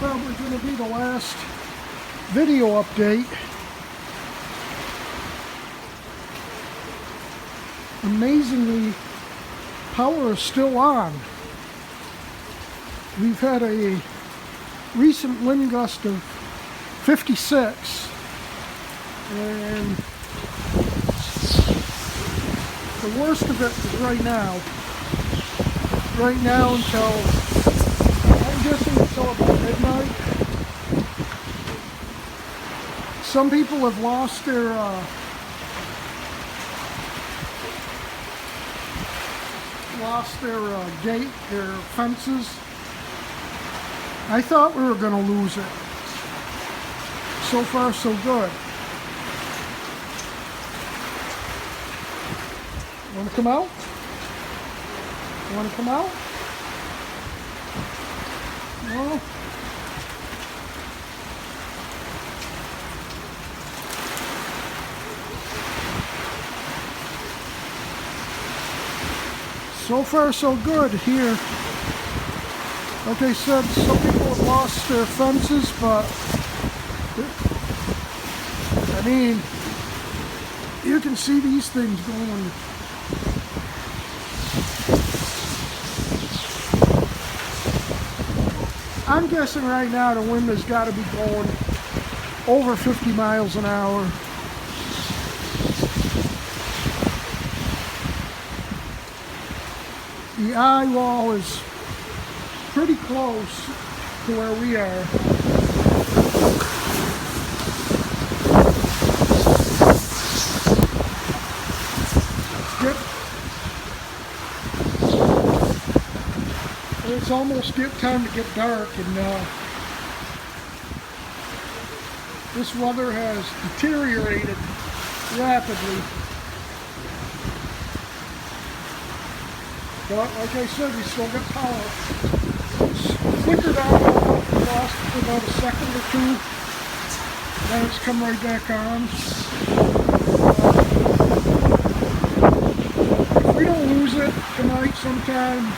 probably going to be the last video update. Amazingly, power is still on. We've had a recent wind gust of 56, and the worst of it is right now. Right now until, I'm guessing until about midnight. Some people have lost their gate, their fences. I thought we were going to lose it. So far, so good. Want to come out? Want to come out? No? So far, so good here. Like I said, some people have lost their fences, but I mean, you can see these things going. I'm guessing right now the wind has got to be going over 50 miles an hour. The eye wall is pretty close to where we are. It's almost time to get dark, and this weather has deteriorated rapidly. But like I said, we still got power. It's flickered out, lost for about a second or two. Then it's come right back on. If we don't lose it tonight sometime,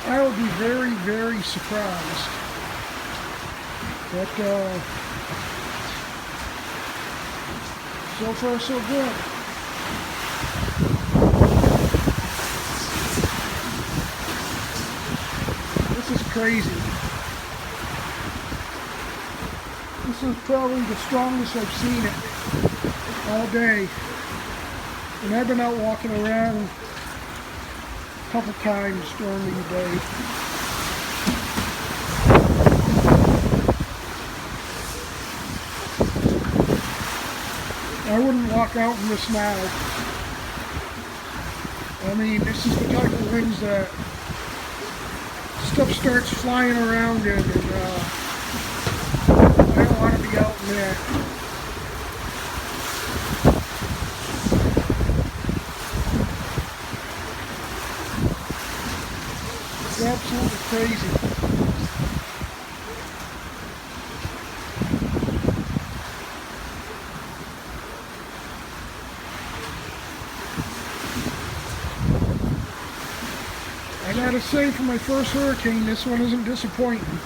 I would be very, very surprised. But so far so good. This is crazy. This is probably the strongest I've seen it all day. And I've been out walking around a couple times during the day. I wouldn't walk out in this now. I mean, this is the type of winds that stuff starts flying around in, and I don't want to be out in that. It's absolutely crazy. I gotta say, for my first hurricane, this one isn't disappointing.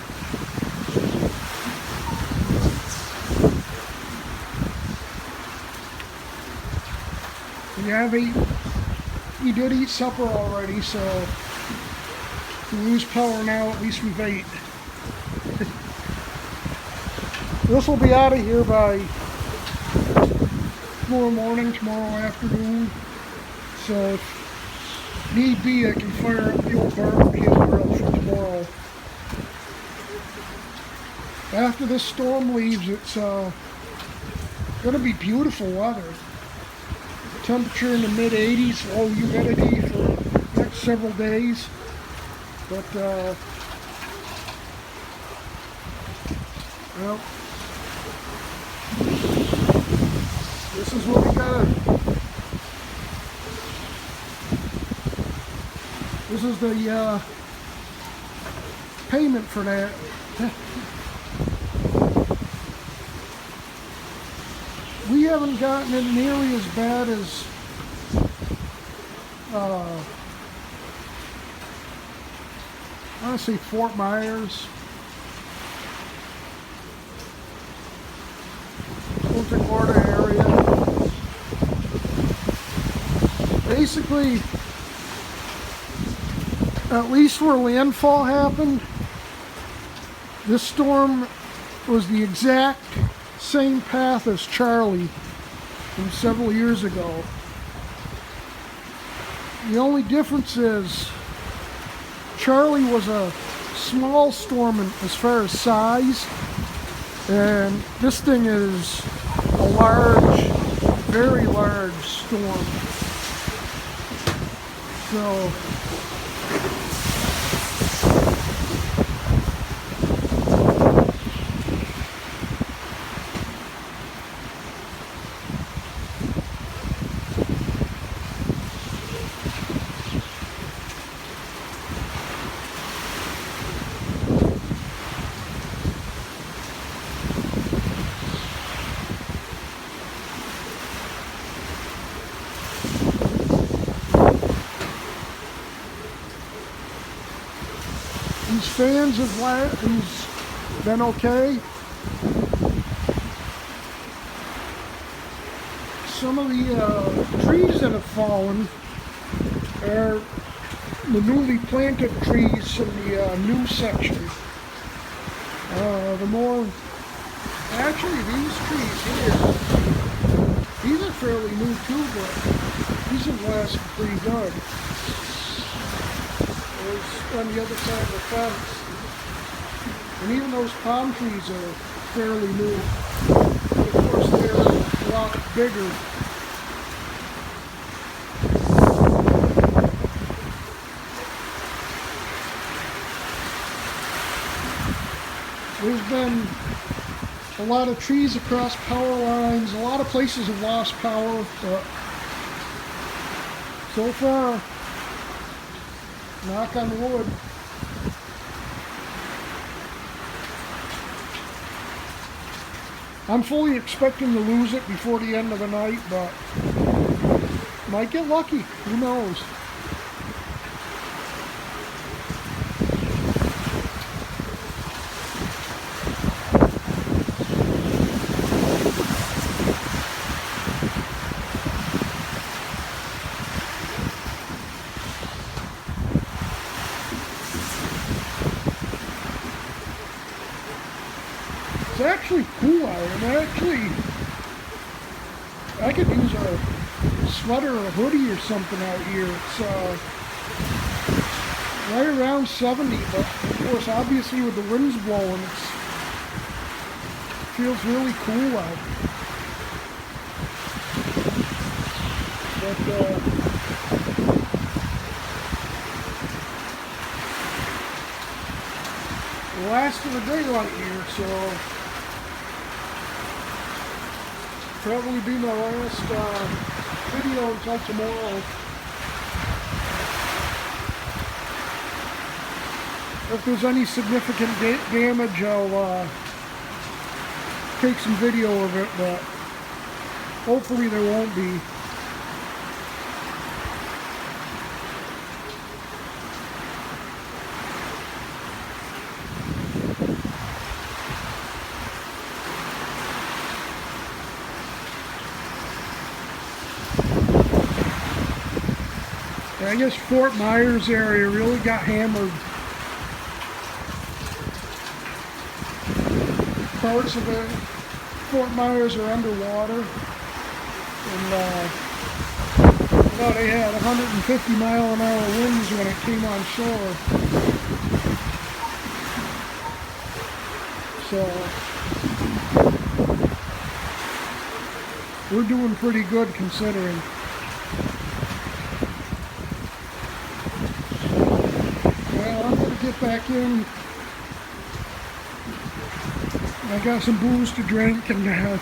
You did eat supper already, so if we lose power now, at least we've ate. This will be out of here by tomorrow morning, tomorrow afternoon. So if need be, I can fire up the old barbecue grill for tomorrow. After this storm leaves, it's going to be beautiful weather. Temperature in the mid-80s, low humidity for the next several days. But, well, this is what we got. This is the payment for that. We haven't gotten it nearly as bad as I want to say Fort Myers. basically, at least where landfall happened, this storm was the exact same path as Charley from several years ago. The only difference is Charley was a small storm as far as size, and this thing is a large, very large storm. So these fans have been okay. Some of the trees that have fallen are the newly planted trees in the new section. Actually these trees here, these are fairly new too, but these have lasted pretty good. There's on the other side of the fence. And even those palm trees are fairly new. But of course they're a lot bigger. There's been a lot of trees across power lines. A lot of places have lost power, but so far, knock on wood, I'm fully expecting to lose it before the end of the night, but might get lucky. Who knows? It's actually cool out, and I could use a sweater or a hoodie or something out here. It's right around 70, but of course, obviously with the winds blowing, it feels really cool out. But the last of the daylight here, so probably be my last video until tomorrow. If there's any significant damage, I'll take some video of it, but hopefully there won't be. I guess Fort Myers area really got hammered. Parts of it, Fort Myers are underwater, and they had 150-mile-an-hour winds when it came on shore. So we're doing pretty good considering. Get back in. I got some booze to drink and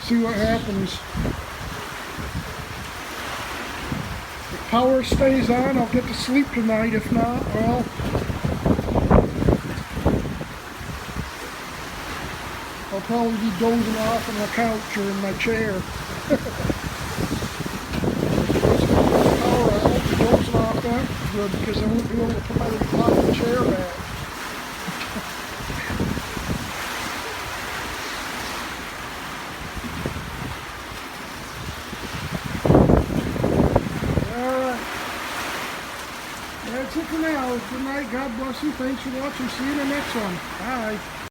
see what happens. If power stays on, I'll get to sleep tonight. If not, well, I'll probably be dozing off on the couch or in my chair. Good, because I won't be able to put my reclining chair back. That's it for now. Good night. God bless you. Thanks for watching. See you in the next one. Bye.